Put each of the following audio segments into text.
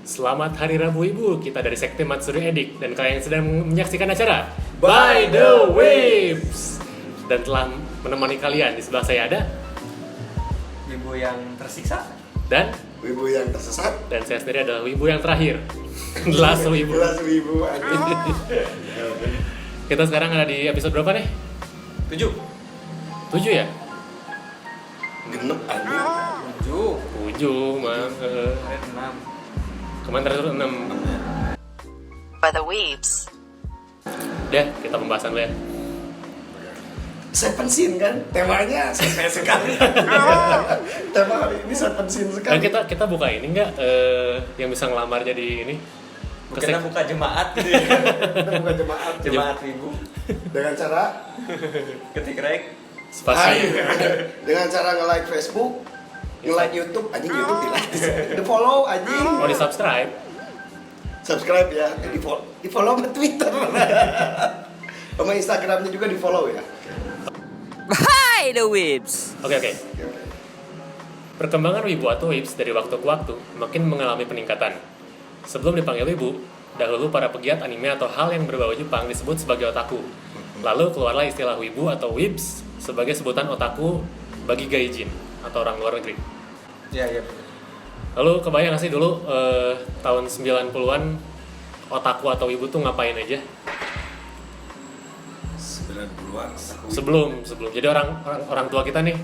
Selamat Hari Rabu Ibu, kita dari Sekte Matsuri Edik dan kalian sedang menyaksikan acara By the Waves. Dan telah menemani kalian di sebelah saya ada Wibu yang tersiksa dan Wibu yang tersesat. dan saya sendiri adalah Wibu yang terakhir. Last Wibu. Jelas Wibu. Kita sekarang ada di episode berapa nih? 7 7 ya? Genep aja. 7 7 mah. Kemarin terakhir 6. By the Weebs. Udah, kita pembahasan dulu ya. Seven Sin kan? Temanya sampai sekali. Tema hari ini Seven Sin Dan sekali. kita buka ini nggak yang bisa ngelamar jadi ini? Kita buka jemaat gitu ya. Kita bukan jemaat. Jemaat Wibu Dengan cara ketik rek Spasi. dengan cara nge-like Facebook, nge-like YouTube, anjing YouTube di-like, di-follow anjing. Mau di subscribe? Subscribe ya, di-follow ke Twitter. Sama Instagramnya juga di-follow ya. By the Weebs. Oke. Perkembangan wibu atau weebs dari waktu ke waktu makin mengalami peningkatan. Sebelum dipanggil wibu, dahulu para pegiat anime atau hal yang berbau Jepang disebut sebagai otaku. Lalu keluarlah istilah wibu atau weebs sebagai sebutan otaku bagi gaijin atau orang luar negeri. Iya. Lalu kebayang nggak sih dulu tahun 90-an otaku atau wibu tuh ngapain aja? 90-an. Sebelum. Jadi orang tua kita nih.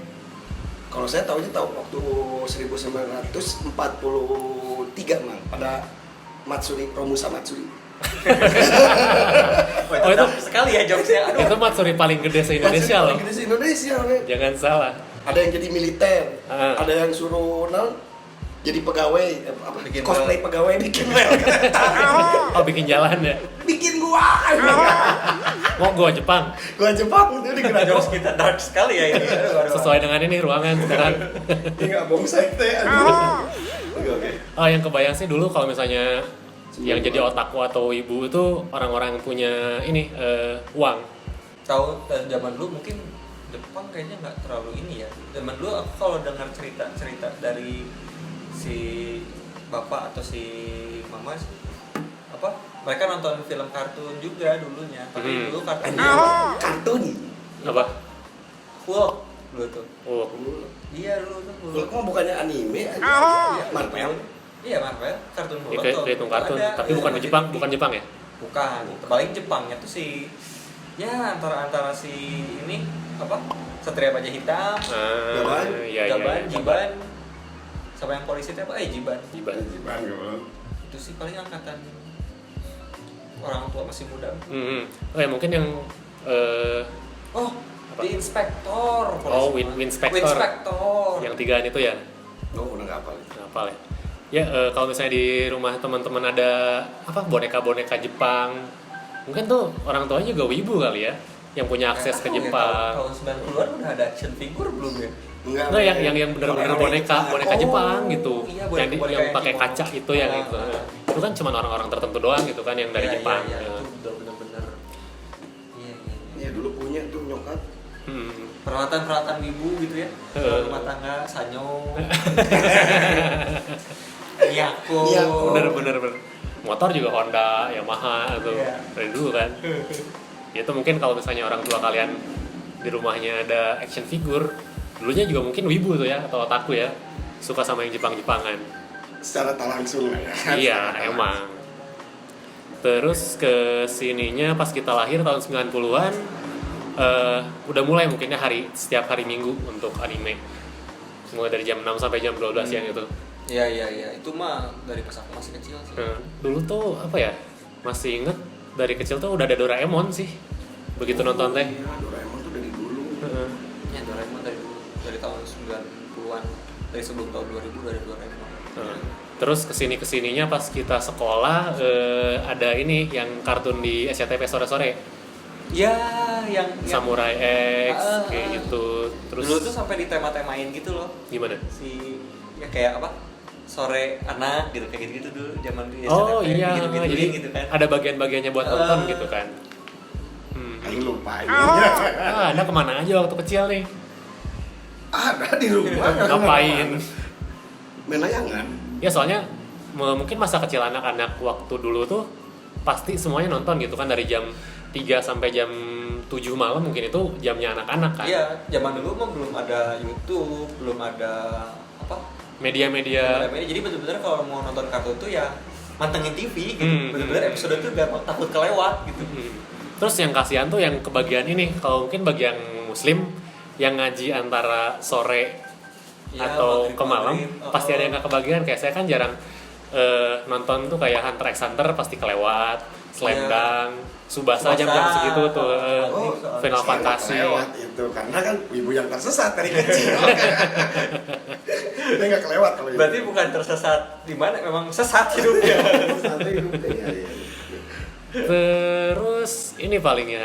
Kalau saya tahu waktu 1943 Mang, pada Matsuri, Romusa Matsuri. Oh itu sekali ya jokesnya. Aduh. Itu Matsuri paling gede se-Indonesia loh. Paling gede se-Indonesia, men. Jangan salah. Ada yang jadi militer, Ah. ada yang suruh jadi pegawai, Bikin cosplay pegawai bikin rel kereta, Oh, bikin jalan ya. bikin gua. Mau gua Jepang. Gua Jepang itu di gerak Jokes kita dark sekali ya ini. Aduh. Sesuai dengan ini ruangan sekarang. Enggak bohong sekte. Oke. Oh, yang kebayang sih dulu kalau misalnya yang jadi otaku atau ibu itu orang-orang yang punya ini uang. Tahu zaman dulu mungkin Jepang kayaknya nggak terlalu ini ya. Zaman dulu aku kalau dengar cerita dari si bapak atau si mama sih, apa mereka nonton film kartun juga dulunya, tapi dulu kartunnya Kartun. Apa? Hulk dulu tuh. Oh, Iya dulu tuh Hulk mah bukannya anime aja. Marvel. Iya Marvel, kartun Hulk kayak tuh. hitung kartun, Ada, tapi iya, bukan di sama Jepang, jadi- bukan Jepang ya? Bukan, paling Jepangnya tuh si ya antara si ini apa Satria Baja Hitam, Gaban? Iya. Jiban, sama yang polisi itu apa? Jiban. Jiban. Itu sih paling angkatan orang tua masih muda. Oh ya mungkin yang Oh, Apa? di inspektor. Oh, Winspector. Winspector. yang tigaan itu ya. Oh, udah enggak hafal. Apa ya? Ya kalau misalnya di rumah teman-teman ada apa boneka-boneka Jepang, mungkin tuh orang tuanya juga wibu kali ya, yang punya akses ke Jepang. Tahun 90-an udah ada action figure belum ya? Enggak. Nah, yang benar-benar boneka Jepang gitu, iya, yang boneka yang pakai Jepang. kaca itu yang itu. Itu kan cuma orang-orang tertentu doang gitu kan yang dari Iya, Jepang. Iya, Ya. itu udah bener-bener. Iya. Iya dulu punya tuh nyokap. Peralatan wibu gitu ya. Rumah tangga, sanyo. Miyako. Bener. Motor juga Honda, Yamaha atau Iya. dari dulu kan. Ya itu mungkin kalau misalnya orang tua kalian di rumahnya ada action figure, dulunya juga mungkin wibu tuh ya atau otaku ya, suka sama yang Jepang-Jepangan. Secara tak langsung lah ya. Iya, emang. Terus ke sininya pas kita lahir tahun 90-an udah mulai mungkinnya setiap hari Minggu untuk anime. Mulai dari jam 6 sampai jam 12 siang itu. Iya. Itu mah dari pas aku masih kecil sih. Dulu tuh apa ya? Masih inget dari kecil tuh udah ada Doraemon sih. Begitu nonton teh. Iya, Doraemon tuh dari dulu. Ya Doraemon dari tahun 90-an. Dari sebelum tahun 2000 udah ada Doraemon. Terus kesininya pas kita sekolah ada ini yang kartun di SCTV sore-sore. Ya, yang Samurai X kayak gitu. Terus dulu tuh sampai ditema-temain gitu loh. gimana? Si ya kayak apa? Sore anak gitu kayak gitu dulu zaman di Oh SCTV, iya, gitu-gitu jadi gitu kan. ada bagian-bagiannya buat nonton gitu kan. Aing lupa ini. Anda kemana aja waktu kecil nih? Ada di rumah. Ngapain? Main layangan. Ya soalnya mungkin masa kecil anak-anak waktu dulu tuh pasti semuanya nonton gitu kan, dari jam 3 sampai jam 7 malam mungkin itu jamnya anak-anak kan. Iya, zaman dulu mah belum ada YouTube, belum ada apa? Media-media. Jadi benar-benar kalau mau nonton kartun tuh ya mantengin TV gitu. Benar-benar episode tuh gak takut kelewat gitu. Terus yang kasihan tuh yang kebagian ini, kalau mungkin bagi yang muslim yang ngaji antara sore Ya, atau ke malam maghrib. pasti ada yang gak kebagian. Kayak saya kan jarang nonton tuh kayak Hunter x Hunter pasti kelewat, Slam Iya. Dunk, Subasa jam-jam Tsubasa. segitu tuh, Oh, Final saya Fantasy. kelewat itu karena kan ibu yang tersesat dari kecil. Dia nggak kelewat kalau itu. Berarti bukan tersesat di mana, memang sesat hidupnya. Satu hidupnya, iya. Terus ini paling ya,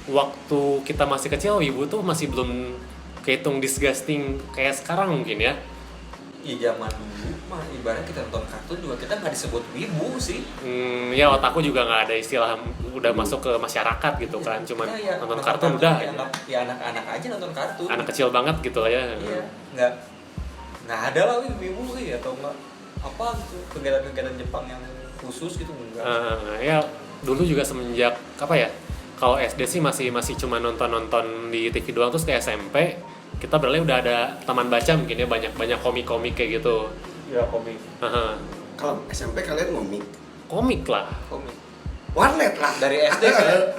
waktu kita masih kecil wibu tuh masih belum kehitung disgusting kayak sekarang mungkin ya. Iya, zaman dulu mah ibaratnya kita nonton kartun juga kita nggak disebut wibu sih. Ya otakku juga nggak ada istilah udah masuk ke masyarakat gitu kan, cuman Ya, nonton kartun udah ya, ya anak-anak aja nonton kartun. anak kecil banget gitu lah ya. Iya, nggak ada lah wibu sih, atau nggak apa gitu kegiatan-kegiatan Jepang yang khusus gitu enggak. Ya dulu juga semenjak apa ya, kalau SD sih masih cuma nonton di TV doang. Terus kayak SMP kita berarti udah ada taman baca mungkin ya, banyak komik-komik kayak gitu. Ya komik. Kalau SMP kalian ngomik, Komik lah. Komik. warnet lah. Dari SD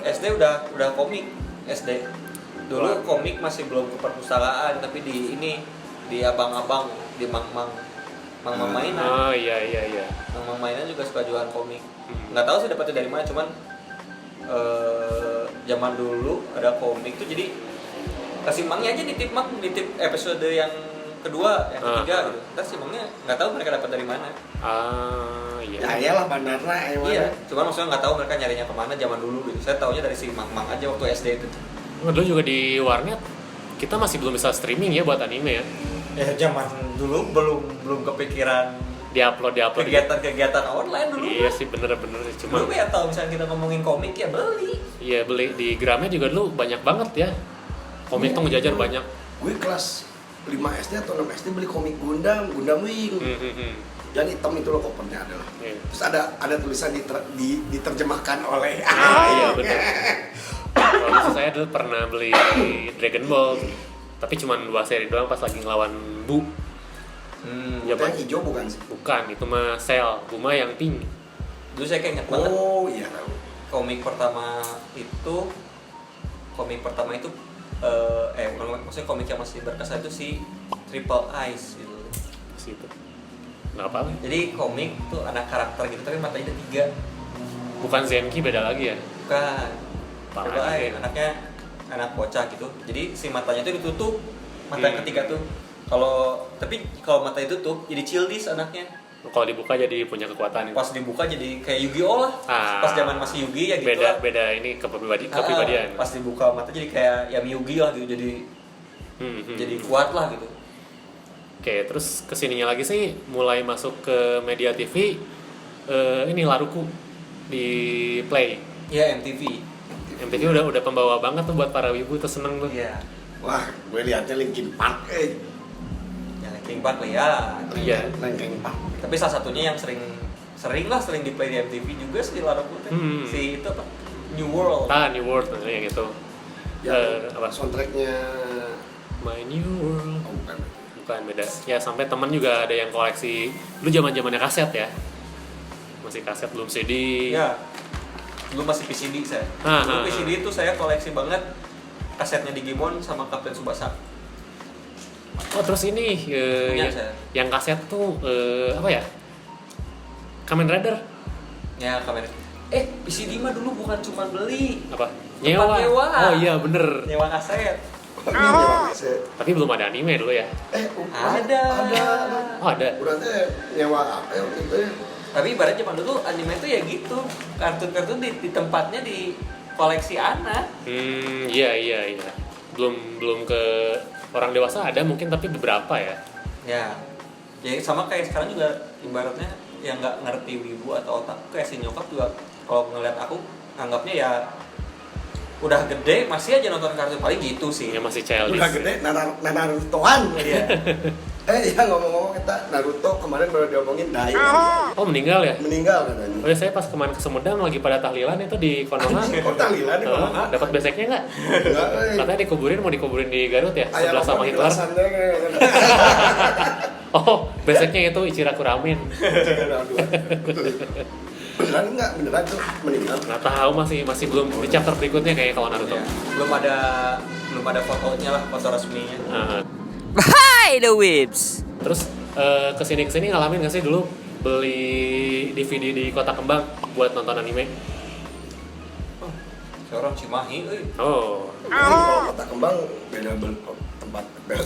SD udah komik SD. Dulu komik masih belum ke perpustakaan, tapi di abang-abang, di mang-mang mainan. Oh iya. Mang mainan juga suka jualan komik. Nggak tahu sih dapetnya dari mana, cuman zaman dulu ada komik tuh, jadi kasih mangnya aja nitip episode yang kedua, yang ketiga gitu. Terus si mangnya nggak tahu mereka dapat dari mana. Iya. Ya iyalah bandarna emang. Iya, cuman maksudnya nggak tahu mereka nyarinya kemana zaman dulu gitu. Saya taunya dari si mang aja waktu SD itu. Dulu juga di warnet kita masih belum bisa streaming ya buat anime ya. Ya zaman dulu belum kepikiran Diupload kegiatan online dulu. Iya sih, bener sih. Dulu Cuma ya tahu misalnya kita ngomongin komik ya beli. iya, beli di Gramet juga dulu banyak banget ya. Komik tuh ngejajar banyak. Gue kelas 5 SD atau 6 SD beli komik Gundam Wing. Dan hitam itu loh covernya adalah. Iya. Terus ada tulisan diterjemahkan oleh. Iya benar. Kalau misalnya saya dulu pernah beli Dragon Ball, tapi cuma 2 seri doang pas lagi ngelawan Bu. Itu yang hijau bukan sih? Bukan, itu mah Cell, Buma yang pink. Dulu saya kayak inget banget. Oh iya tahu. Komik pertama itu maksudnya komik yang masih berkesan itu si Triple Eyes gitu. Situ. Nggak apa-apa. Jadi komik tuh anak karakter gitu tapi matanya ada 3. Bukan Zenki, beda lagi ya. Bukan. Apaan Triple Eyes, ya? anaknya anak bocah gitu. Jadi si matanya tuh ditutup. Mata yang ketiga tuh. Tapi kalau mata ditutup jadi childish anaknya. Kalau dibuka jadi punya kekuatan. Pas dibuka jadi kayak Yu-Gi-Oh lah. Pas zaman masih Yu-Gi ya gitu lah. Beda ini kepribadian. Pas dibuka mata jadi kayak Yami Yugi lah gitu, jadi kuat lah gitu. Oke, terus kesininya lagi sih mulai masuk ke media TV. Ini Laruku di Play. Ya MTV. MTV udah pembawa banget tuh buat para wibu tuh, seneng tuh. Iya. Wah, gue lihatnya Linkin Park. Ya Linkin Park lah ya. Iya. Linkin Park. Tapi salah satunya yang sering di play di MTV juga sih Laruku tuh. Si itu apa? New World. New World yang itu. Apa? Soundtracknya My New World. oh, Bukan, beda. Ya sampai teman juga ada yang koleksi. Dulu zamannya kaset ya. Masih kaset, belum CD. Ya. Dulu masih PCD saya. Dulu PCD itu saya koleksi banget kasetnya Digimon sama Kapten Tsubasa. Oh terus ini yang kaset tuh apa ya? Kamen Rider. Ya kamera. PCD mah dulu bukan cuma beli, Apa? Tempat nyewa. Oh iya bener. nyewa kaset. Tapi belum ada anime dulu ya. Ada. Oh ada. Berarti nyewa apa ya waktu itu ya? Tapi ibaratnya zaman dulu anime itu ya gitu, kartun-kartun di tempatnya di koleksi anak. Iya. Belum ke orang dewasa ada mungkin, tapi beberapa ya. Ya sama kayak sekarang juga ibaratnya yang nggak ngerti wibu atau otak kayak si nyokap juga kalau ngeliat aku anggapnya ya udah gede masih aja nonton kartun, paling gitu sih. Ya masih childish. Udah gede, Narutoan. Iya. Iya ngomong-ngomong kita Naruto kemarin baru diomongin Dai. Oh meninggal ya? Meninggal katanya. Oh ya, saya pas kemarin ke Sumedang lagi pada tahlilan itu di Konoha. Kok tahlilan di Konoha? Dapat beseknya nggak? Enggak, Katanya mau dikuburin di Garut ya, Ayah sebelah sama lapor Hitler. jelasan deh, kayak- Oh, beseknya itu Ichiraku Ramen. Beneran enggak? Beneran tuh meninggal. Nggak tahu, masih belum di chapter berikutnya kayaknya kalau Naruto. Ya. Belum ada fotonya lah, foto resminya. Nah, Hi, the Wibs. terus kesini ngalamin nggak sih dulu beli DVD di Kota Kembang buat nonton anime? Seorang Cimahi, euy. Oh, Kalau Kota Kembang tempat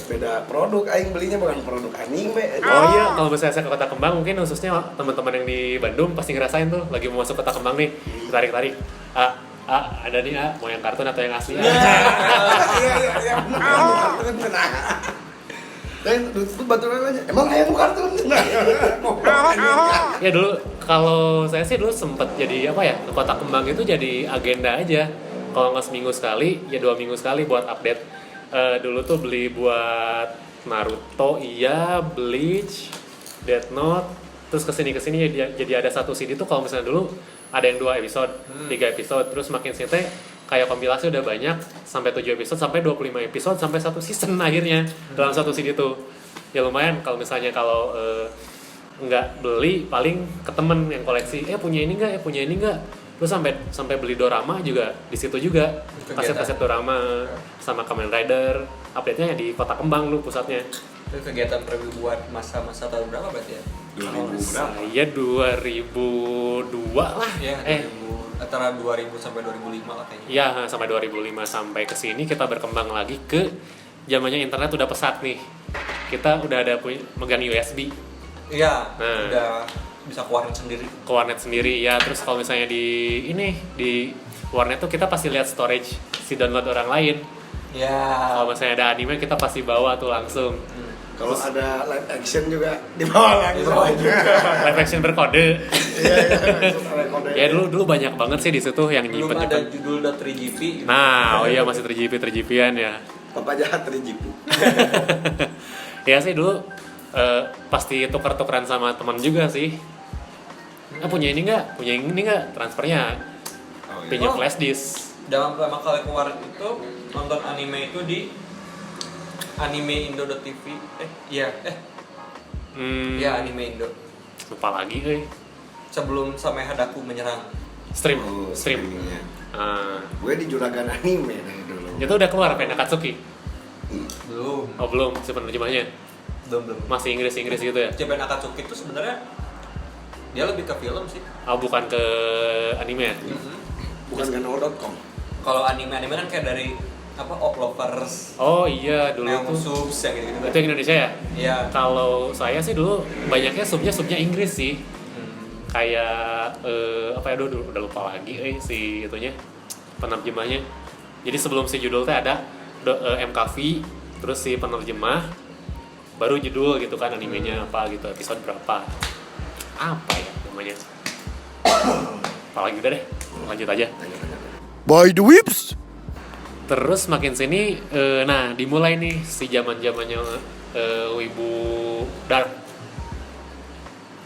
beda produk, aing belinya bukan produk anime. oh iya, kalau misalnya saya ke Kota Kembang mungkin khususnya teman-teman yang di Bandung pasti ngerasain tuh lagi mau masuk Kota Kembang nih, tarik-tarik. Ada nih mau yang kartun atau yang asli? Iya, benar. Kartun benar. Dan itu baturan aja. Emang ayam kartun benar. Ya dulu kalau saya sih dulu sempet jadi apa ya, ke Kota Kembang itu jadi agenda aja. Kalau nggak seminggu sekali, ya 2 minggu sekali buat update. Dulu tuh beli buat Naruto, iya, Bleach, Death Note, terus kesini jadi ada 1 CD tuh kalau misalnya dulu ada yang 2 episode, 3 episode, terus makin sini teh kayak kompilasi udah banyak sampai 7 episode, sampai 25 episode, sampai 1 season akhirnya dalam 1 CD tuh. Ya lumayan kalau misalnya kalau nggak beli paling ke temen yang koleksi, punya ini nggak, terus sampai beli dorama juga di situ juga, kaset-kaset dorama sama Kamen Rider, update-nya di Kota Kembang lu pusatnya. Itu kegiatan preview buat masa-masa tahun berapa berarti ya? 2000 berapa? Saya 2002 lah. Ya, 2000, antara 2000 sampai 2005 lah kayaknya. Iya, sampai 2005 sampai ke sini kita berkembang lagi ke zamannya internet udah pesat nih. Kita udah ada megang USB Iya, Nah. udah bisa ke warnet sendiri. ke warnet sendiri ya. Terus kalau misalnya di warnet tuh kita pasti lihat storage si download orang lain. Ya. Kalau misalnya ada anime kita pasti bawa tuh langsung. Kalau ada live action juga dibawa langsung. Live action berkode. Iya, langsung ada kode. Ya dulu banyak banget sih di situ yang Belum ada nyimpen. judul .3GP. Nah, oh iya masih 3GP-an ya. Papa jahat dari Jipu. Ya sih dulu pasti tuker-tukeran sama teman juga sih. Punya ini nggak? Transfernya pinjam flash disk. Dalam pertama kali keluar itu nonton anime itu di animeindo.tv. Iya Anime Indo. Lupa lagi Sebelum sampai Hadaku menyerang. stream. Streamingnya. Ah, Gue di juragan anime dari dulu. itu udah keluar Pen Akatsuki. Belum. Oh belum, si penerjemahnya Belum. masih Inggris gitu ya. Japan Akatsuki itu sebenarnya dia lebih ke film sih. Oh bukan ke anime ya. Bukan ganol.com. Kalau anime kan kayak dari Oplovers, Oh iya dulu Neon tuh. Subs yang gitu-gitu. Itu yang Indonesia ya. Iya. Kalau saya sih dulu banyaknya subnya Inggris sih. Kayak dulu udah lupa lagi si itunya penerjemahnya. Jadi sebelum si judul teh ada MKV, terus si penerjemah, baru judul gitu kan animenya apa gitu, episode berapa, apa ya namanya. Apalagi udah deh, lanjut aja. By the Whips. Terus makin sini, nah dimulai nih si zamannya wibu dark.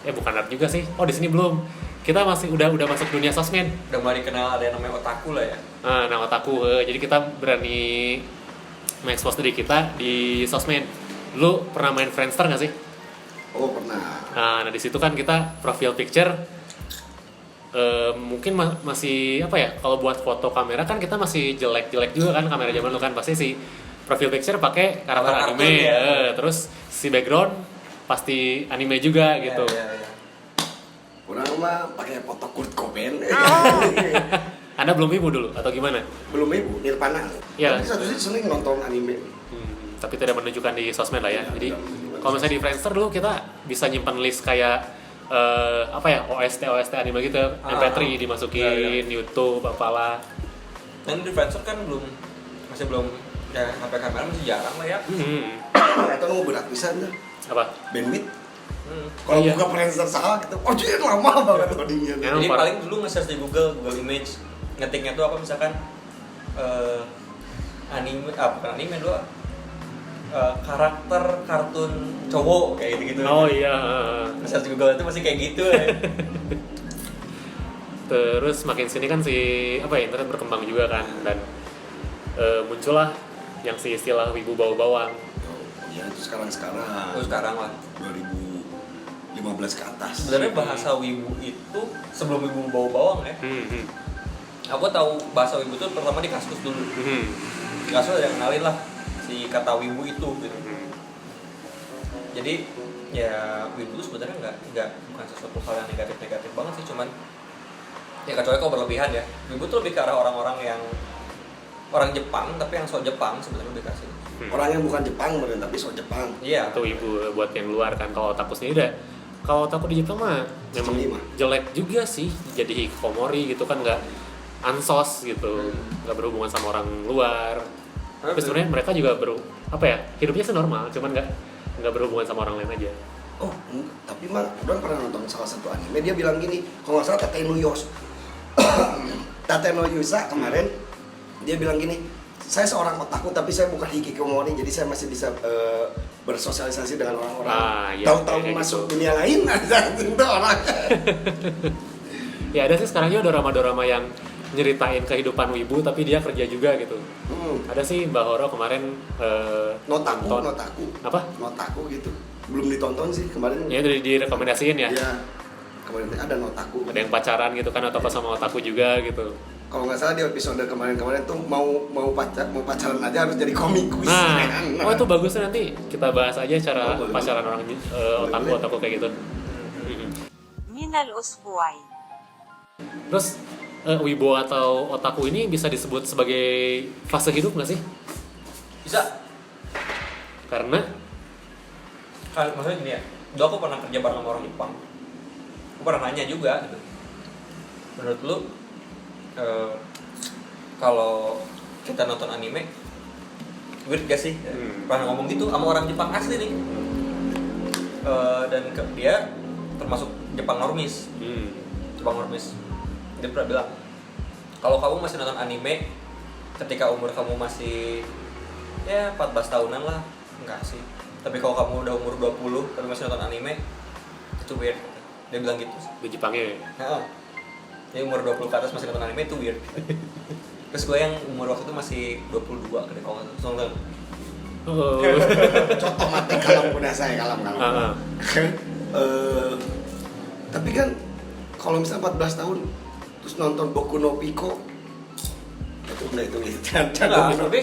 Bukan dark juga sih. Oh di sini belum. Kita masih udah masuk dunia sosmed. Udah mulai dikenal ada yang namanya otaku lah ya. Nah otaku. Jadi kita berani mengekspos diri kita di sosmed. Lu pernah main Friendster nggak sih? Oh pernah. Nah di situ kan kita profile picture. Mungkin masih apa ya? Kalau buat foto kamera kan kita masih jelek juga kan kamera zaman dulu kan, pasti si profile picture pakai karakter Kartun anime. ya. Terus si background pasti anime juga gitu. Iya. Orang mah pakai foto Kurt Cobain. Anda belum ibu dulu atau gimana? Belum ibu, Nirvana. Iya. Tapi satu sih sering nonton anime. Tapi tidak menunjukkan di sosmed lah ya. Jadi kalau misalnya di Friendster dulu kita bisa nyimpan list kayak OST anime gitu, MP3 dimasukin, YouTube apalah. Dan di Friendster kan masih belum ya, HP kamera masih jarang lah ya. Atau nunggu berat bisa nih. Apa? Bandwidth. Kalau Iya. buka Friendster salah gitu, jadi lama banget loadingnya. Ya. Jadi Parah. paling dulu nge-search di Google Image, ngetiknya tuh apa misalkan anime, bukan anime dulu, karakter kartun cowok kayak gitu-gitu. Oh iya. Search Google itu masih kayak gitu ya. Terus makin sini kan internet berkembang juga kan, dan muncullah yang istilah wibu bau-bawang. Ya itu sekarang Terus sekarang lah 2015 ke atas. sebenarnya bahasa wibu itu sebelum wibu bau bawang ya. Aku tahu bahasa wibu itu pertama di Kaskus dulu. Di Kaskus ada yang kenalin lah si kata wibu itu gitu. Jadi ya wibu itu sebenarnya nggak bukan sesuatu hal yang negatif banget sih, cuman ya kecuali kalau berlebihan ya. Wibu tuh lebih ke arah orang-orang yang orang Jepang tapi yang sok Jepang sebenarnya lebih kasih. Orang yang bukan Jepang bener, tapi sok Jepang. Iya. Atau wibu buat yang luar kan. Kalau otaku sendiri kalau otaku di Jepang mah memang jelek juga sih, jadi hikikomori gitu kan, nggak ansos gitu, nggak berhubungan sama orang luar. Tapi sebenarnya mereka juga hidupnya senormal, cuman nggak berhubungan sama orang lain aja. Oh, tapi mah udah pernah nonton salah satu anime, dia bilang gini, kalau nggak salah Tate no Yusa kemarin dia bilang gini, saya seorang otaku tapi saya bukan hikikomori, jadi saya masih bisa bersosialisasi dengan orang-orang. Tahu-tahu masuk dunia lain aja itu orang. Ya ada sih sekarang juga dorama-dorama yang nyeritain kehidupan wibu tapi dia kerja juga gitu. Ada sih Mbak Horo kemarin Notaku. Apa? Notaku gitu. Belum ditonton sih kemarin. Ya direkomendasiin ya. Iya. Kemarin ada Notaku. Ada yang pacaran gitu kan, atau sama otaku juga gitu. Kalau nggak salah di episode kemarin tuh mau pacaran aja harus jadi komikus. Nah, itu bagusnya nanti kita bahas aja cara pacaran orang otaku kayak gitu. Minal usbu'ain. Terus wibu atau otaku ini bisa disebut sebagai fase hidup nggak sih? Bisa. Karena Maksudnya gini ya, dulu aku pernah kerja bareng sama orang Jepang. Aku pernah nanya juga gitu. Menurut lu kalau kita nonton anime weird gak sih? Pernah ngomong gitu sama orang Jepang asli nih. Dan dia termasuk Jepang normis. Jepang normis. Dia pernah bilang, kalau kamu masih nonton anime ketika umur kamu masih ya 14 tahunan lah, enggak sih. Tapi kalau kamu udah umur 20 tapi masih nonton anime, itu weird. Dia bilang gitu. di Jepangnya. Nah, jadi umur 20 ke atas masih nonton anime itu weird. Terus gue yang umur waktu itu masih 22 kali kalau nggak salah. Oh. Contoh mati kalem udah saya kalem. Tapi kan kalau misalnya 14 tahun terus nonton Boku no Pico itu Enggak, tapi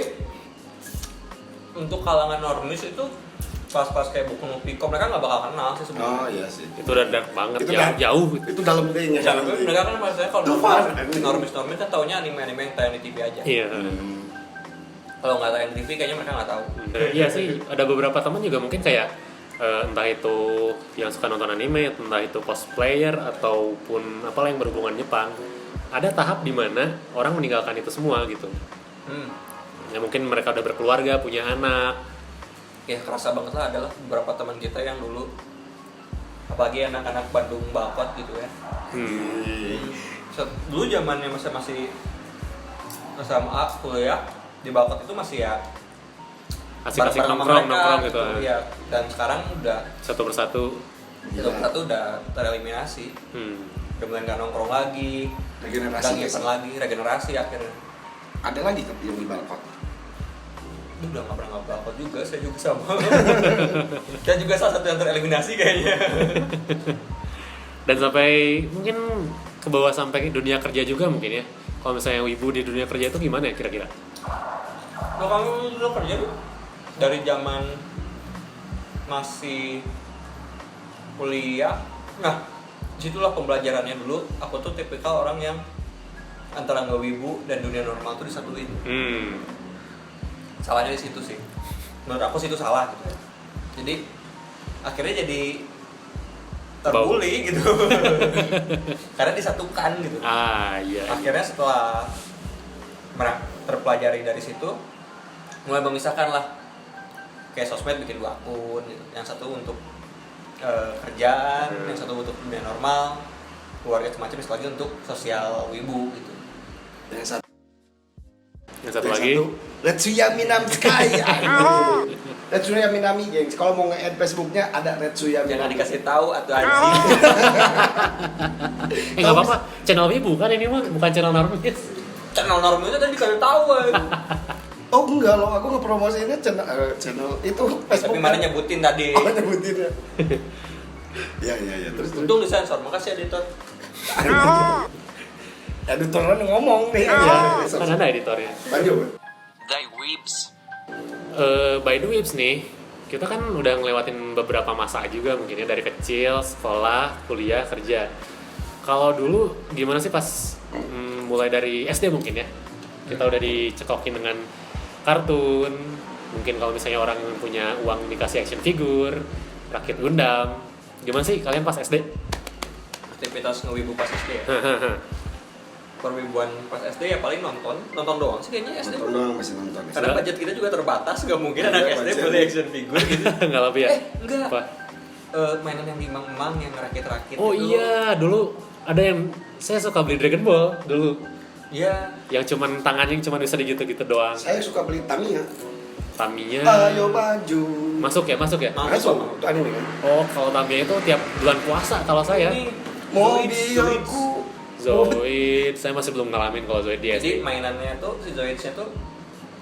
untuk kalangan normis itu pas kayak Boku no Pico mereka nggak bakal kenal sih sebenarnya. Oh iya sih. Itu udah dark banget, Itu jauh. Itu dalam kayaknya. Tapi mereka kan maksudnya kalau normis kan taunya anime-anime yang tayang di TV aja. Iya. Kalau nggak tayang di TV kayaknya mereka nggak tahu. Iya sih, ada beberapa teman juga mungkin kayak entah itu yang suka nonton anime, entah itu cosplayer ataupun apalah yang berhubungan Jepang. Ada tahap di mana orang meninggalkan itu semua gitu. Ya mungkin mereka udah berkeluarga, punya anak. Ya kerasa banget lah, adalah beberapa teman kita yang dulu, apalagi anak-anak Bandung Bakot gitu ya. Dulu zamannya masih SMA kuliah di Bakot itu masih ya Asik-asik bareng-bareng nongkrong mereka gitu. Ya, dan sekarang udah Satu persatu. udah tereliminasi. Udah mulai nggak nongkrong lagi, regenerasi akhirnya. Ada lagi tapi yang di Balkot. Udah nggak pernah ngapa-apa juga, saya juga sama. Saya juga salah satu yang tereliminasi kayaknya. Dan sampai mungkin ke bawah sampai dunia kerja juga mungkin ya. Kalau misalnya wibu di dunia kerja itu gimana ya kira-kira? Kalau kamu dulu kerja tuh dari zaman masih kuliah, nah disitulah pembelajarannya dulu. Aku tuh tipikal orang yang antara nggak wibu dan dunia normal tuh disatuin. Salahnya di situ sih. Menurut aku sih itu salah gitu. Jadi akhirnya jadi terbully gitu. Karena disatukan gitu. Iya. Akhirnya setelah terpelajari dari situ, mulai memisahkan lah. Kayak sosmed bikin 2 akun gitu. Yang satu untuk kerjaan, yang satu untuk dunia normal, keluarga semacam, lagi untuk sosial wibu gitu. Yang satu lagi Letsuya Minam Sky. Retsuya Minami, gengs. Kalau mau nge-add Facebooknya ada Retsuya Jangan Minami. dikasih tahu atau anjing. Nggak apa-apa, channel Wibu kan ini mah, bukan channel Normis. Channel normal itu tadi dikasih tahu. Oh enggak loh, aku ngepromosiinnya channel itu Facebook. Tapi mana nyebutin tadi. Oh, nyebutin ya. Iya, terus. Untung disensor, makasih editor. Editornya ngomong nih. Ya, kan ada editornya. Lanjut. Die Webs. By the Webs nih, kita kan udah ngelewatin beberapa masa juga mungkin ya, dari kecil, sekolah, kuliah, kerja. Kalau dulu gimana sih pas mulai dari SD mungkin ya? Kita udah dicekokin dengan kartun, mungkin kalau misalnya orang yang punya uang dikasih action figure, rakit Gundam. Gimana sih kalian pas SD? Aktivitas ngewibu pas SD ya. Perwibuan pas SD ya paling nonton doang sih kayaknya SD. Nonton doang, masih nonton. Karena budget kita juga terbatas, gak mungkin anak Iya, SD budget. beli action figure gitu. Nggak lebih ya? Enggak. Apa? Mainan yang dimang-mang, yang ngerakit-rakit Oh gitu. iya, dulu ada yang saya suka beli Dragon Ball dulu. Iya. Yang cuman tangannya cuma bisa digitu-gitu doang. Saya suka beli Tamiya. Tamiya. Ayo maju. Masuk ya? Masuk. Masuk. Itu anime kan? Oh, kalau Tamiya itu tiap bulan puasa kalau saya. Ini Mobilku. Zoid, saya masih belum ngalamin kalau Zoid di Jadi SD. mainannya tuh si Zoidsnya tuh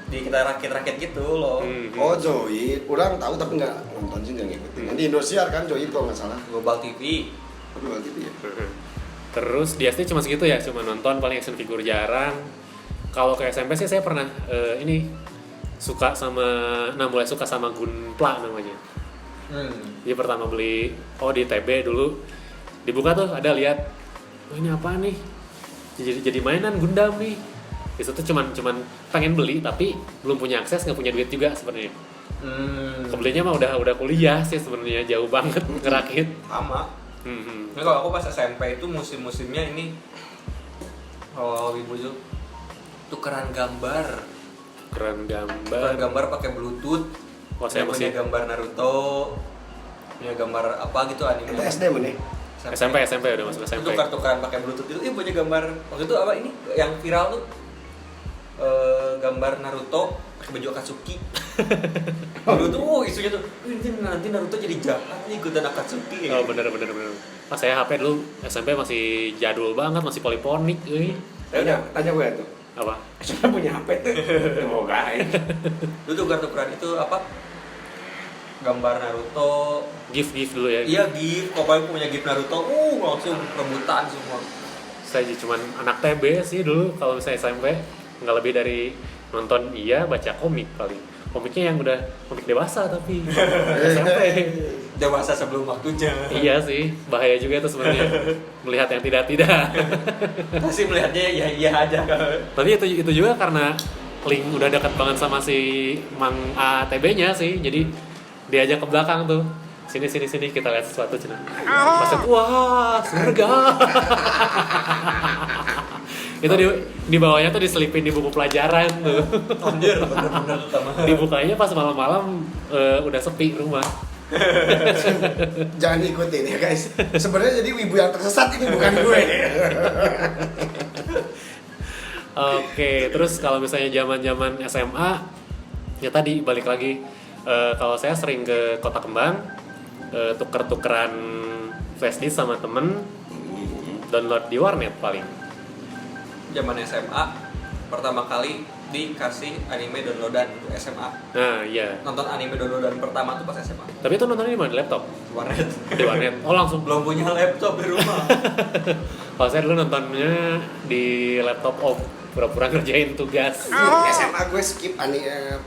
kita rakit-rakit gitu loh. Oh Joy, orang tahu tapi nggak nonton sih, nggak ngikutin. Di Indosiar kan Joy kalau nggak salah. Global TV. Tapi waktu itu ya. Terus di SD cuma segitu ya, cuma nonton paling action figure jarang. Kalau ke SMP sih saya pernah ini suka sama, mulai suka sama Gunpla namanya. Dia pertama beli, di TB dulu dibuka tuh ada lihat, oh ini apa nih? Jadi mainan Gundam nih. Di situ cuman pengen beli tapi belum punya akses, nggak punya duit juga sebenarnya. Kebelinya mah udah kuliah sih sebenarnya, jauh banget ngerakit. Sama. Nah, kalau aku pas SMP itu musim-musimnya ini ibu tuh tukeran gambar. Keren Tukeran gambar. gambar pakai Bluetooth. Oh, saya punya masih gambar Naruto. Punya gambar apa gitu anime. Itu SD mana? SMP udah masuk Itu SMP. tukar-tukaran pakai Bluetooth itu, punya gambar waktu itu apa ini yang viral tuh gambar Naruto pakai baju Akatsuki. Dulu tuh isunya tuh, ini nanti Naruto jadi jahat nih ikutan Akatsuki. Oh bener. Pas saya HP dulu SMP masih jadul banget, masih poliponik, Tanya gue tuh. apa? Saya punya HP tuh. Oh guys. Dulu tukar-tukaran itu apa? Gambar Naruto. GIF dulu ya. Iya GIF, pokoknya punya GIF Naruto, langsung rebutan semua. Saya cuman anak TB sih dulu kalau misalnya SMP, nggak lebih dari nonton baca komik paling. Komiknya yang udah komik dewasa tapi SMP. Dewasa sebelum waktunya. Iya sih, bahaya juga itu sebenarnya melihat yang tidak. Pasti melihatnya ya iya aja. Tapi itu juga karena Link udah dekat banget sama si Mang ATB-nya sih, jadi diajak ke belakang tuh. Sini kita lihat sesuatu cina. Pas wah surga. Itu di bawahnya tuh diselipin di buku pelajaran tuh. Anjir, bener-bener sama. Dibukanya pas malam-malam udah sepi rumah. Jangan ikutin ya guys. Sebenarnya jadi wibu yang tersesat ini bukan gue. Oke, terus kalau misalnya zaman SMA, ya tadi balik lagi. Kalau saya sering ke Kota Kembang, tuker-tukeran flash disk sama temen, download di warnet paling. Zaman SMA pertama kali dikasih anime downloadan untuk SMA. Nah iya. Nonton anime downloadan pertama tuh pas SMA. Tapi itu nontonnya di mana? Di laptop? Warnet. Di warnet. Oh langsung. Belum punya laptop di rumah. Kalau saya dulu nontonnya di laptop om, pura-pura ngerjain tugas. SMA gue skip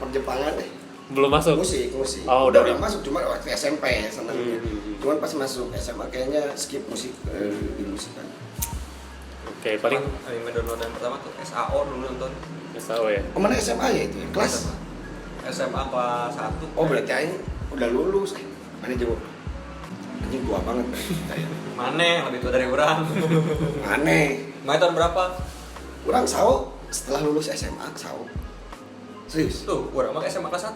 perjepangan deh. Belum masuk. Musik. Oh, udah udah. masuk cuma waktu SMP senangnya. Cuman pas masuk SMA kayaknya skip musik di musik kan. Oke, paling Anime downloadan pertama tuh SAO dulu nonton. SAO ya. Oh, mana SMA ya itu? Kelas? SMA kelas 1. Oh berarti Aing udah lulus. Mana jawab? Anjing tua banget kayak. Mana yang lebih tua dari orang? Mana? Main tahun berapa? Orang sao setelah lulus SMA sao. Serius? Tuh, orang mah SMA kelas 1.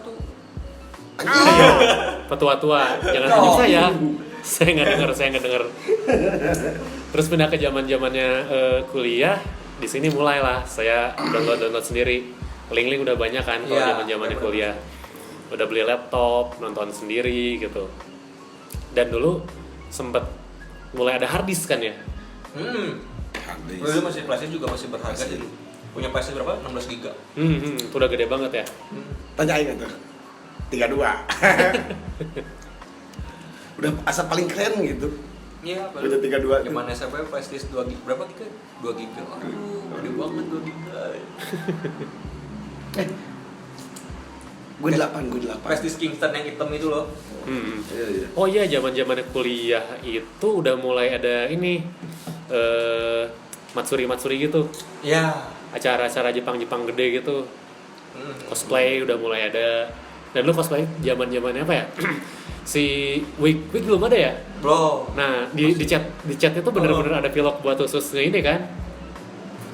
Anjing. Petua-tua, jangan tunjuk saya. Saya nggak dengar. Terus pindah ke zamannya kuliah, di sini mulailah saya download sendiri. Link udah banyak kan kalau Iya, zamannya bener. kuliah. udah beli laptop, nonton sendiri gitu. Dan dulu sempet mulai ada hard disk kan ya. Habis. Dulu masih flashdisk juga masih berharga Masih. dulu. Punya flashdisk berapa? 16 giga. Itu udah gede banget ya. Tanyain itu 32. Udah asa paling keren gitu. Iya, Udah 32. Gimana SMP flashdisk 2 giga berapa giga? 2 giga. Aduh, gede banget 2 giga. Gue 8. Flashdisk Kingston yang hitam itu loh. Iya. Oh iya, zaman-zaman kuliah itu udah mulai ada ini matsuri gitu. Iya. Acara-acara Jepang gede gitu. Cosplay udah mulai ada. Dan lu cosplay zaman-zamannya apa ya? Si Wig belum ada ya? Bro. Nah, di chat itu bener-bener ada vlog buat khususnya ini kan?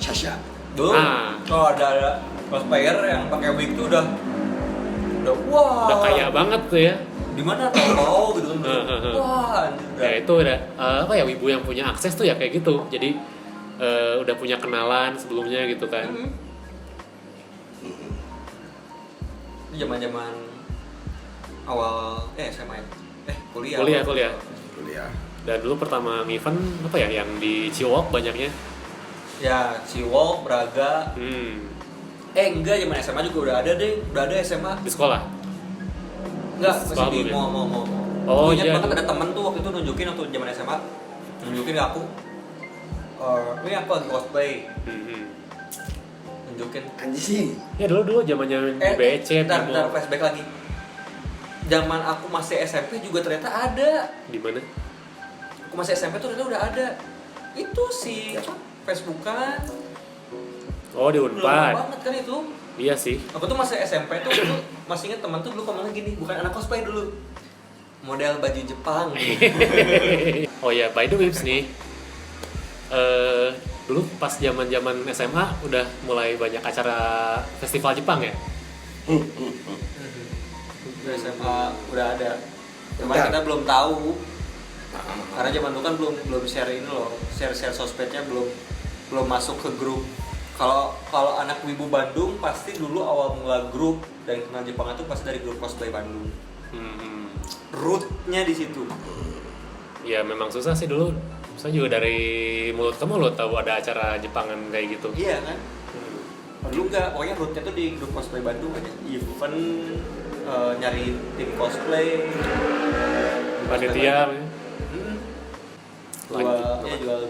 Sasha. Dulu Ah. kalau ada cosplayer yang pakai wig tuh udah wah. Udah kaya banget tuh ya. Di mana tahu gitu kan. Wah, anjir. Ya itu udah apa ya, wibu yang punya akses tuh ya kayak gitu. Jadi udah punya kenalan sebelumnya gitu kan. Zaman-zaman awal SMA kuliah. Kuliah. Dan dulu pertama event apa ya, yang di Ciwok banyaknya. Ya, Ciwok, Braga. Enggak, zaman SMA juga udah ada SMA. Di sekolah. Enggak, Sekolah masih di belum ya? mau. Oh, Ingat iya. banget ada temen tuh waktu itu nunjukin waktu zaman SMA. Nunjukin ke aku. Ini aku lagi cosplay. Nunjukin. Anjing. Ya dulu zaman-zaman di BC, bentar, Bimo. flashback lagi. Zaman aku masih SMP juga ternyata ada. Di mana? Aku masih SMP tuh ternyata udah ada. Itu sih apa? Facebookan. Oh, di Belum Unpad. banget kan itu. Iya sih. Aku tuh masih SMP tuh masih inget teman tuh dulu ngomongnya gini, bukan anak cosplay dulu. Model baju Jepang. Oh ya, by the way nih. Dulu pas zaman-zaman SMA udah mulai banyak acara festival Jepang ya. Di SMA udah ada. Cuma Bentar. kita belum tahu. Karena zaman dulu kan belum share ini loh, share sosmednya belum masuk ke grup. Kalau anak wibu Bandung pasti dulu awal mula grup dan kenal Jepang itu pasti dari grup cosplay Bandung. Rootnya di situ. Ya memang susah sih dulu. Saya juga dari mulut ke mulut tahu ada acara Jepangan kayak gitu. Iya kan? Dulu enggak, pokoknya rootnya tuh di grup cosplay Bandung aja. Event nyari tim cosplay. Panitia.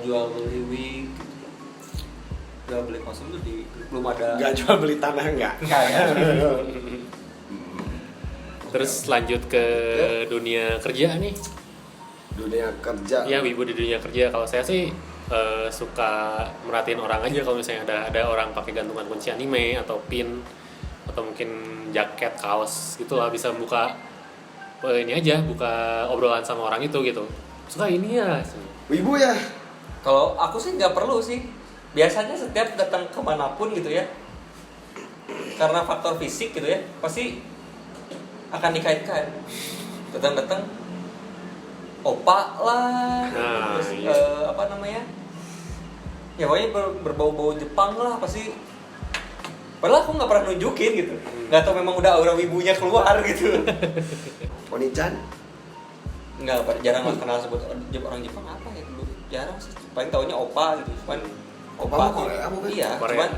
Jual beli wig. Jual beli kostum tuh belum ada. Enggak jual beli tanah enggak. Enggak ya. Terus lanjut ke dunia kerja nih. Dunia kerja. Ya, wibu di dunia kerja. Kalau saya sih suka merhatiin orang aja. Kalau misalnya ada orang pakai gantungan kunci anime atau pin atau mungkin jaket, kaos gitulah, bisa buka ini aja, buka obrolan sama orang itu gitu. Suka ini ya. Wibu ya. Kalau aku sih nggak perlu sih. Biasanya setiap datang kemanapun gitu ya, karena faktor fisik gitu ya, pasti akan dikaitkan. Datang opa lah, Nah, terus iya. apa namanya? Ya pokoknya berbau-bau Jepang lah pasti. Padahal aku nggak pernah nunjukin gitu. Nggak tahu memang udah aura wibunya keluar gitu. Oni-chan. Nggak, jarang lah kenal sebut orang Jepang apa ya dulu. Jarang sih. Paling taunya opa gitu. Cuman Opa mah Korea bukan? Iya, Korea. cuman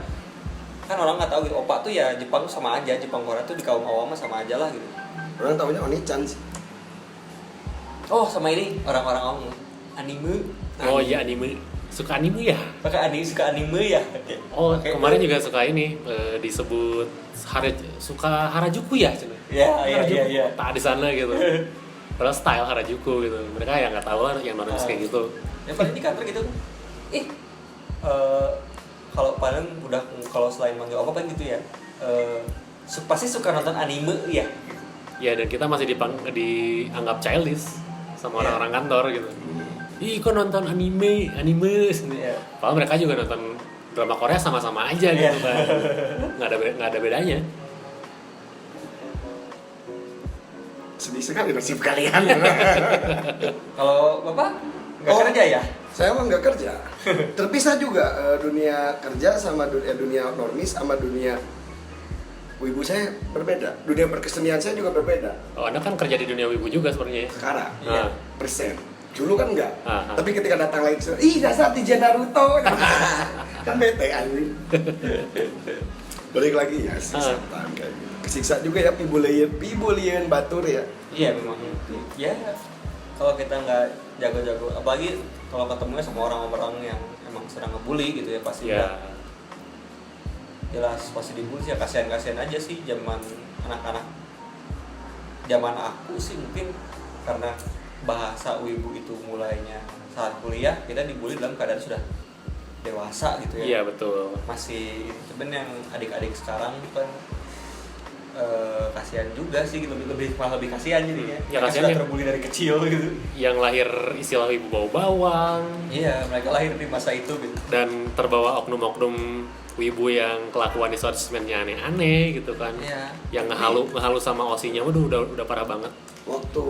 kan orang nggak tahu gitu. Opa tuh ya Jepang tuh sama aja. Jepang Korea tuh di kaum awam mah sama aja lah gitu. Orang taunya Oni-chan sih. Oh, sama ini orang-orang awam anime. Oh iya, anime. Suka anime ya? Pakai anime, suka anime ya. Oh, Pakai- kemarin juga suka ini disebut suka Harajuku ya, cina. Iya. Tak di sana gitu. Padahal style Harajuku gitu. Mereka yang nggak tahu lah yang normis kayak gitu. Ya paling di kantor gitu. Kalau paling udah kalau selain manggil apa kan gitu ya. Pasti suka nonton anime ya. Ya, dan kita masih dianggap childish sama Iya. orang-orang kantor gitu. Ih, kok nonton anime. Iya. Padahal mereka juga nonton drama Korea sama-sama aja gitu Iya. kan. Nggak ada bedanya. Sedih sekali nasib kalian. Kalau Bapak nggak Oh. kerja ya? Saya mah nggak kerja. Terpisah juga dunia kerja sama dunia normis sama dunia wibu saya berbeda, dunia perkesenian saya juga berbeda. Oh, Anda kan kerja di dunia wibu juga sebenarnya. Sekarang, Iya. persen. Dulu kan enggak. Ah. Tapi ketika datang lagi, ih dasar DJ Naruto. Kan bete anjing. Balik lagi ya, siksa kayak gitu. Kesiksa juga ya pibulian batur ya. Iya memang. Ya kalau kita nggak jago-jago, apalagi kalau ketemunya sama orang-orang yang emang sedang ngebully gitu ya pasti Ya. jelas pasti dibully sih ya, kasihan aja sih zaman anak-anak zaman aku sih mungkin karena bahasa wibu itu mulainya saat kuliah, kita dibully dalam keadaan sudah dewasa gitu ya. Iya, betul. Masih sebenarnya yang adik-adik sekarang kan kasihan juga sih gitu, malah lebih kasihan jadinya. Ya, Mereka kasihan sudah ya. terbully dari kecil gitu. Yang lahir istilah wibu bau bawang Iya, mereka lahir di masa itu gitu. dan terbawa oknum-oknum wibu yang kelakuan di sosmednya aneh-aneh gitu kan. Iya. Yang ngehalu sama osinya, waduh udah parah banget. Waktu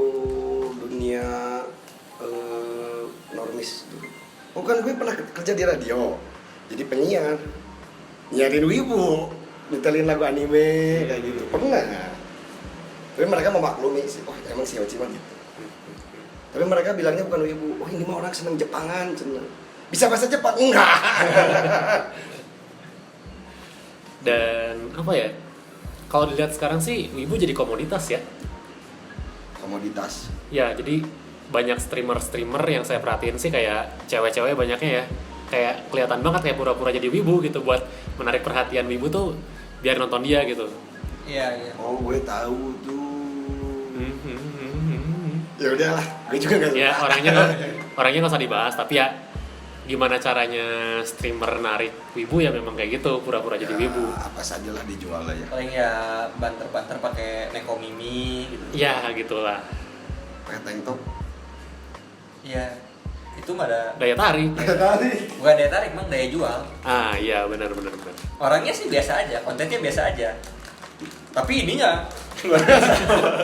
dunia normis dulu. Oh kan gue pernah kerja di radio, jadi penyiar, nyarin wibu, nyetelin lagu anime kayak gitu. Pernah. Tapi mereka memaklumi sih, oh emang si Oci mah gitu. Tapi mereka bilangnya bukan wibu, oh ini mah orang seneng Jepangan, seneng. Bisa bahasa Jepang? Enggak. Dan apa ya? Kalau dilihat sekarang sih wibu jadi komoditas ya. Komoditas. Ya, jadi banyak streamer yang saya perhatiin sih kayak cewek-cewek banyaknya ya. Kayak kelihatan banget kayak pura-pura jadi wibu gitu buat menarik perhatian wibu tuh biar nonton dia gitu. Iya, iya. Oh gue tahu tuh. Ya udahlah, gue juga nggak. Ya orangnya nggak usah dibahas, tapi ya gimana caranya streamer narik wibu ya memang kayak gitu, pura-pura jadi wibu. Apa saja lah dijual aja. Paling ya banter-banter pakai neko mimi gitu. Ya gitulah. Pakai tank top. Iya. Itu mah ada Daya tarik. bukan daya tarik, emang daya jual. Ah iya benar. Orangnya sih biasa aja, kontennya biasa aja. Tapi ininya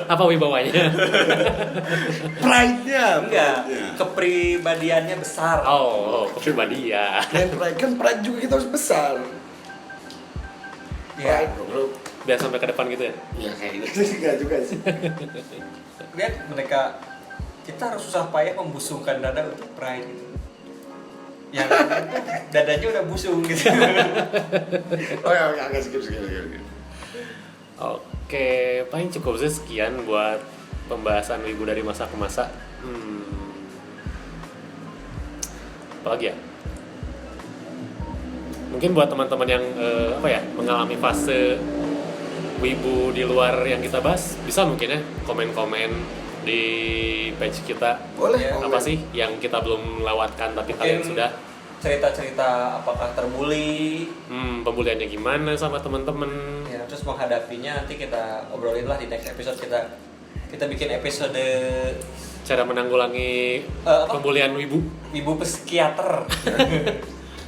Apa wibawanya? Pride-nya. enggak, kepribadiannya besar. Oh, kepribadi ya. Dan pride kan pride juga kita harus besar. Iya. Pride bro. Biar sampai ke depan gitu ya. Ya kayak gitu enggak juga sih. Lihat mereka, kita harus susah payah membusungkan dada untuk pride gitu. Yang dadanya udah busung gitu. Oh ya, enggak skip. Oke, paling cukup sih sekian buat pembahasan wibu dari masa ke masa. Apalagi ya? Mungkin buat teman-teman yang mengalami fase wibu di luar yang kita bahas, bisa mungkin ya komen-komen di page kita. Boleh. Ya, Apa sih yang kita belum lewatkan tapi kalian sudah? Cerita-cerita apakah terbully, Pembuliannya gimana sama teman-teman? ya, terus menghadapinya nanti kita obrolin lah di next episode. Kita bikin episode Cara menanggulangi apa? pembulian wibu? ibu psikiater.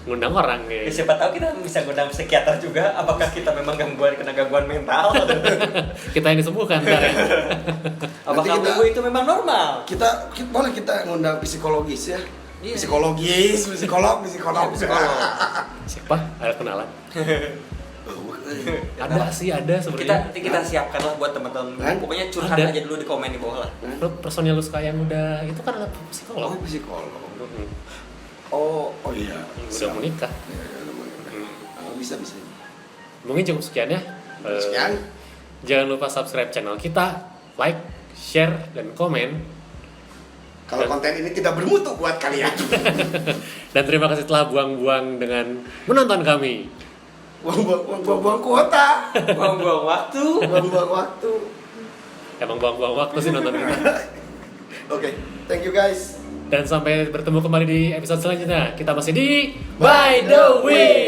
Ngundang orang Ya, ya. siapa tahu kita bisa ngundang psikiater juga. Apakah kita memang kena gangguan mental? Kita yang disembuhkan ntar ya. Apakah Nanti kita- wibu itu memang normal? Kita boleh kita ngundang psikologis ya. Iya. Psikolog. Siapa? Ada kenalan? Ada sih, ada sebenarnya. Kita siapkan lah buat teman-teman. Kan? Pokoknya curhat Ada. aja dulu di komen di bawah lah. Lu personil lu suka yang udah itu kan ada Oh, psikolog. psikolog. Mm-mm. Oh iya. Yang udah menikah. Bisa. Mungkin cukup sekian ya. Sekian. Jangan lupa subscribe channel kita, like, share, dan komen. Kalau konten ini tidak bermutu buat kalian. Dan terima kasih telah buang-buang dengan menonton kami. Buang kuota. Buang-buang waktu. Buang waktu. Emang buang-buang waktu sih nonton kita. Oke, thank you guys. Dan sampai bertemu kembali di episode selanjutnya. Kita masih di By The Way.